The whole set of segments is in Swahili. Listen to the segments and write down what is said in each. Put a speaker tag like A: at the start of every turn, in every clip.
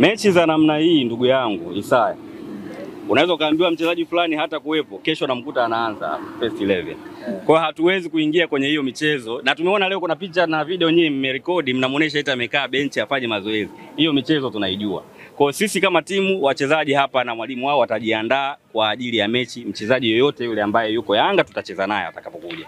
A: Mechi za namna hii ndugu yangu Isaya, unaweza kaambiwa mchezaji fulani hata kuwepo, kesho namkuta anaanza first 11. Kwa hatuwezi kuingia kwenye hiyo michezo. Na tumeona leo kuna picha na video nyinyi mmerekodi mnamuonesha eti amekaa benchi afanye mazoezi. Hiyo michezo tunaijua. Kwa sisi kama timu, wachezaji hapa na mwalimu wao watajiandaa kwa ajili ya mechi. Mchezaji yoyote yule ambaye yuko Yanga tutacheza naye atakapokuja.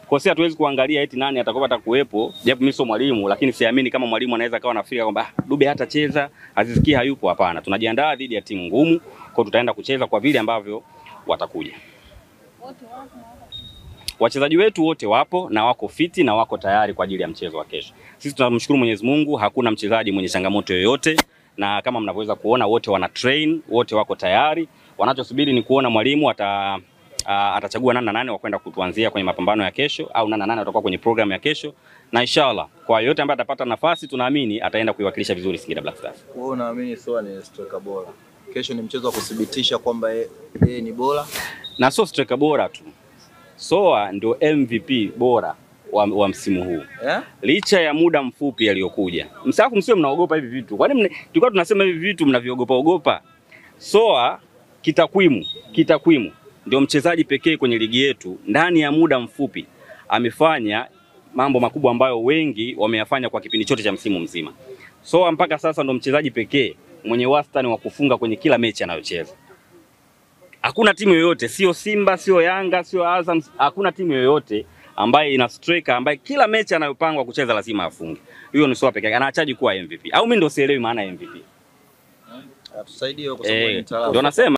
A: Kwa sisi hatuwezi kuangalia eti nani atakopata kuwepo, japo mimi sio mwalimu, lakini siamini kama mwalimu anaweza kawa nafikiri kwamba Dube hatacheza, Aziz hayupo. Hapana, tunajiandaa dhidi ya timu ngumu, kwa tutaenda kucheza kwa vile ambavyo watakuja. Wachezaji wetu wote wapo na wako fiti na wako tayari kwa ajili ya mchezo wa kesho. Sisi tunamshukuru Mwenyezi Mungu, hakuna mchezaji mwenye changamoto yoyote, na kama mnavyoweza kuona wote wana train, wote wako tayari. Wanachosubiri ni kuona mwalimu atachagua nani na nani wa kwenda kutuanzia kwenye mapambano ya kesho, au nani na nani watakuwa kwenye program ya kesho, na inshallah kwa yote ambaye atapata nafasi tunaamini ataenda kuiwakilisha vizuri Singida Black Stars.
B: Wewe unaamini Soa ni striker bora? Kesho ni mchezo wa kudhibitisha kwamba yeye ni bora,
A: na sio striker bora tu. Soa ndio MVP bora wa msimu huu. Licha ya muda mfupi aliyokuja. Msafu msio mnaogopa hivi vitu. Kwani tulikuwa tunasema hivi vitu mnaviogopa? Soa kitakwimu ndio mchezaji pekee kwenye ligi yetu ndani ya muda mfupi amefanya mambo makubwa ambayo wengi wameyafanya kwa kipindi chote cha msimu mzima. Soa mpaka sasa ndio mchezaji pekee mwenye wastani wa kufunga kwenye kila mechi anayocheza. Hakuna timu yoyote, sio Simba, sio Yanga, sio Azam, hakuna timu yoyote ambaye ina striker ambaye kila mechi anayopangwa kucheza lazima afunge. Huyo ni Soa pekee. Anaachaji kuwa MVP. Au mimi ndio sielewi maana ya MVP.
B: Atusaidie kwa sababu ni mtaalamu.
A: Ndio nasema